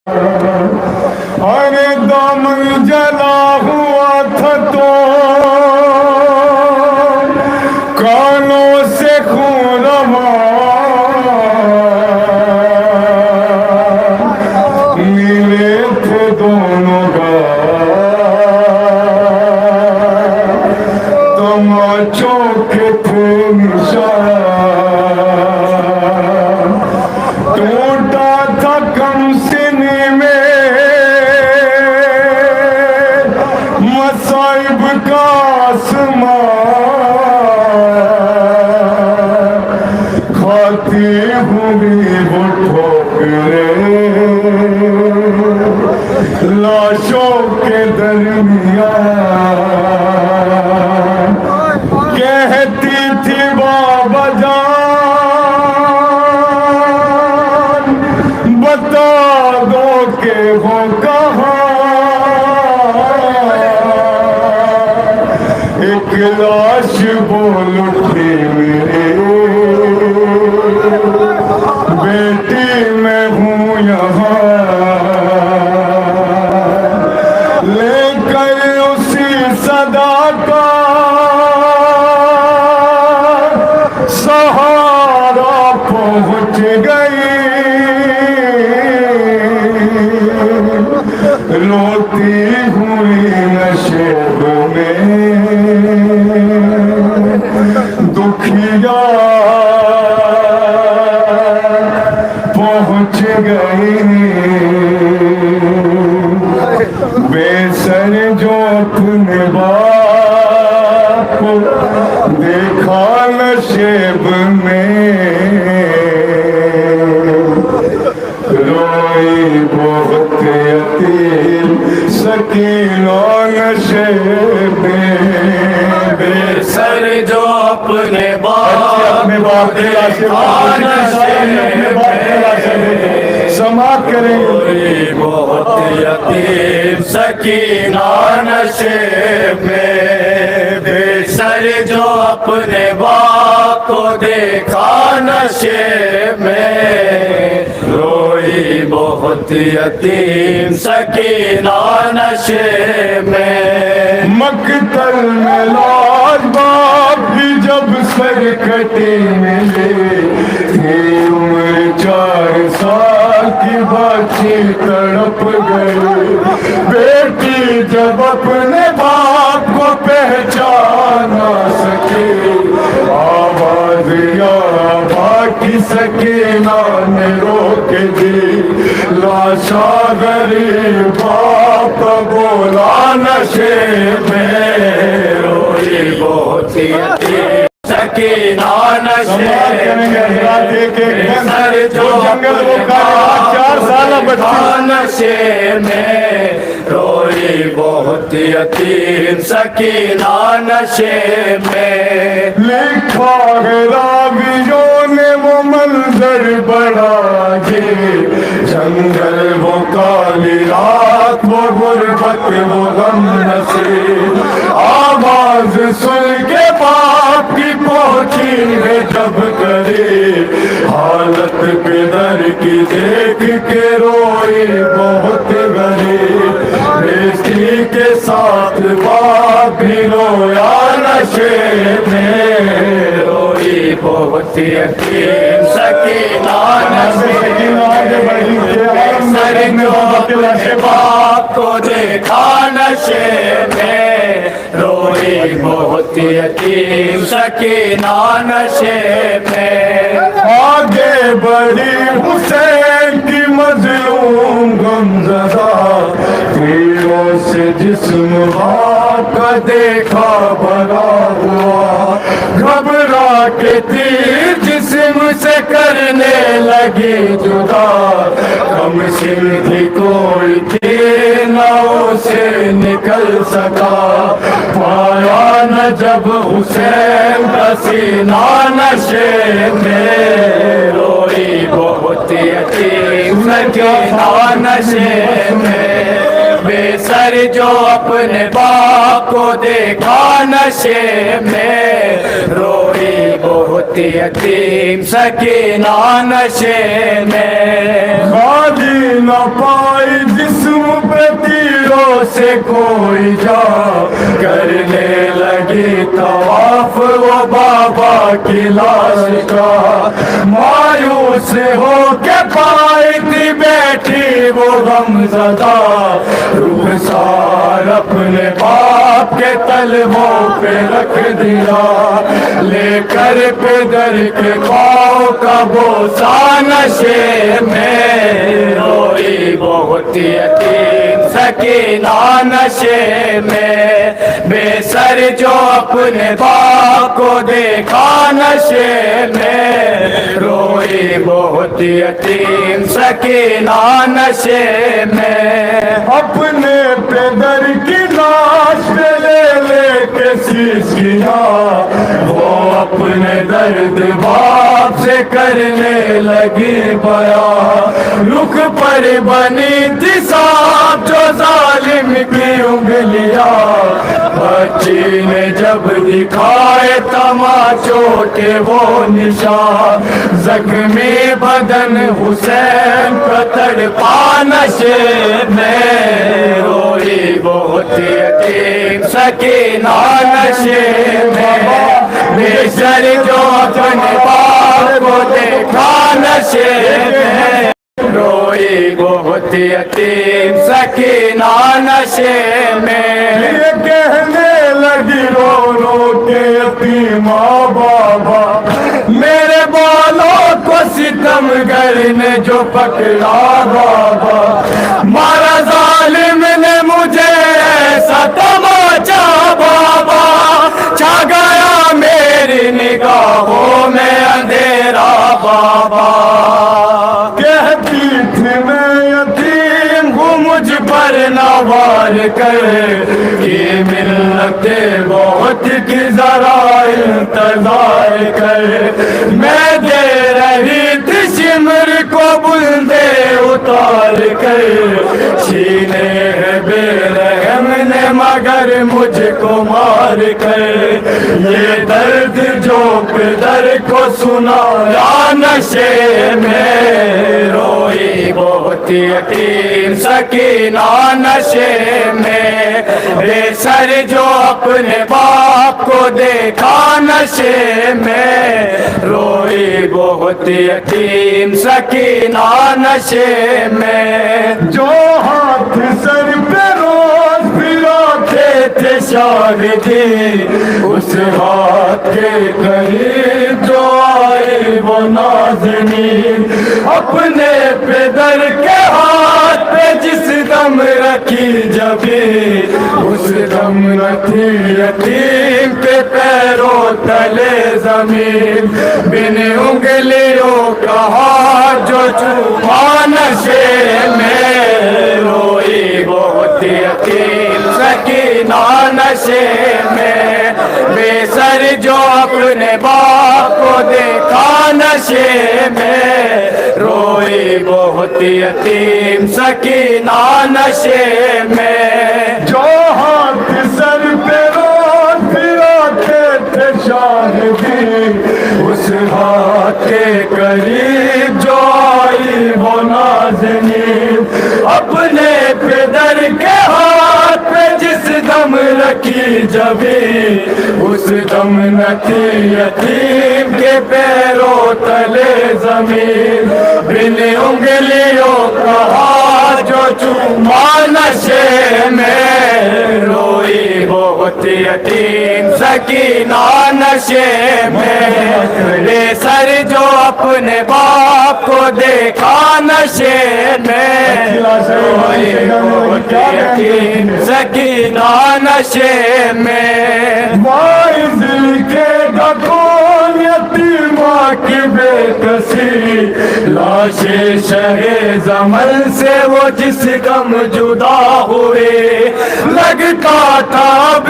ارے دامن جلا ہوا تھا تو کانوں سے خون روا، ملے تھے دونوں گھر، تماچوں کے تھے نشان، ٹوٹا تھا کم سنی میں مصائب کا آسمان، کھاتی ہوئی وہ ٹھوکریں لاشوں کے درمیان، کہتی تھی بابا جان بتا دو کہ وہ کہاں، ایک لاش بول اٹھی میرے بیٹی میں ہوں یہاں، لے کر اسی صدا کا سہارا پہنچ گئی، روتی ہوئی نشیب میں دکھیا پہنچ گئی، بے سر جو اپنے باپ کو دیکھا نشیب میں، روئی بہت یتیم سکینہ نشیب میں، بے سر جو اپنے باپ سماعت کریں روئی بہت یتیم سکینہ نشیب میں، بے سر جو اپنے باپ کو دیکھا نشیب میں، روئی بہت یتیم سکینہ نشیب میں، مقتل میں لاج باپ بھی جب سر کٹے ملے تھی، عمر 4 سال کی بچی تڑپ گئی، بیٹی جب اپنے باپ کو پہچان نہ سکے، آواز یا باقی سکینہ نے روک دی، لاشا غریب باپ بولا نشیب میں، روئی بہت یتیم سکینہ نشیب میں، سر جو جنگل وہ کہا 4 سال بچی نشیب میں، روئی بہت یتیم سکینہ نشیب میں، لکھا ہے راویوں نے وہ منظر بڑا جی، جنگل وہ کالی رات وہ غربت وہ غم نصیب، آواز سن کے باپ کی پہنچی ہے جب قریب، حالت پدر کی دیکھ کے روئی بہت غریب، بیٹی کے ساتھ باپ بھی رویا نشیب میں، روئی بہت یتیم سکینہ نشیب میں، اپنے باپ کو دیکھا نشیب میں، روئی بہت یتیم سکینہ نشیب میں، آگے بڑھی حسین کی مظلوم غمزدہ، تیروں سے جسم باپ کا دیکھا بھرا ہوا، گھبرا کے تیر جسم سے کرنے لگی جدا، کم سن تھی کوئی تیر نہ اسے نکل سکا، پایا نہ جب حسین کا سینہ نشیب میں، روئی بہت یتیم سکینہ نشیب میں، بے سر جو اپنے باپ کو دیکھا نشیب میں، روئی بہت یتیم سکینہ نشے میں خالی نہ پائی جسم پہ تیروں سے کوئی جا کرنے لگی طواف وہ بابا کی لاش کا مایوس ہو کے پائی تھی بیٹھی وہ غم زدہ رخسار اپنے باپ کے تلووں پہ رکھ دیا لے کر پدر کے پاؤں کا بوسہ نشے میں روئی بہت یتیم سکینہ نشے میں بے سر جو اپنے باپ کو دیکھا نشے میں روئی بہت یتیم سکینہ نشے میں اپنے پدر کی لاش پہ لے لے کے سیسیاں وہ اپنے درد باپ سے کرنے لگی بیان رخ پر بنی تھی سانپ جو ظالم کی انگلیاں بچی نے جب دکھائے تماچوں کے وہ نشان زخمی بدن حسین کا تڑپا نشے میں روئی بہت یتیم سکینہ نشے میں بے سر جو اپنے باپ کو دیکھا نشے میں روئی بہت یتیم سکینہ نشے میں یہ کہنے لگی رو رو کے یتیما بابا میرے بالوں کو ستم گر نے جو پکڑا بابا مارا ظالم نے مجھے ایسا تماچا بابا چھا گیا میری نگاہوں میں اندھیرا بابا کہتی تھی میں یتیم وہ مجھ پر نوار کر کہ ملتیں بہت کی ذرا انتظار کر میں دے رہی تھی شمر کو بلندے اتار کر چھینے ہے بے رحم نے مگر مجھ کو مار کر یہ درد جو پدر کو سنایا نشے میں روئی بہت یتیم سکینہ نشے میں بے سر جو اپنے باپ کو دیکھا نشے میں روئی بہت یتیم سکینہ نشے میں جو ہاتھ سر پہ روز پھراتے تھے شاہدی اس ہاتھ کے قریب جو آئی وہ نازنین اپنے پدر کے ہاتھ پہ جس دم رکھی جبھی اس دم رکھی یتیم کے پیروں تلے زمین بن انگلیوں کا ہاتھ جو چھپا نشے میں روئی بہت یتیم سکینہ نشے میں بے سر جو اپنے باپ کو دیکھا نشے میں روئی بہت یتیم سکینہ نشے میں جو ہاتھ سر پہ روز پھراتے تھے شاہدی اس ہاتھ کے قریب جو آئی وہ نازنین اپنے پدر کے ہاتھ پہ جس دم رکھی جبھی اس دم نتی یتیم کے پیروں تلے زمین بن انگلیوں کا ہاتھ جو چوما نشے میں روئی بہت یتیم سکینہ نشے میں بے سر جو اپنے باپ کو دیکھا نشے میں روئی بہت یتیم سکینہ نشے میں باعث کے ڈکون یتیما کی بے کسی لاش شہ زمن سے وہ جس غم جدا ہوئے لگتا تھا اب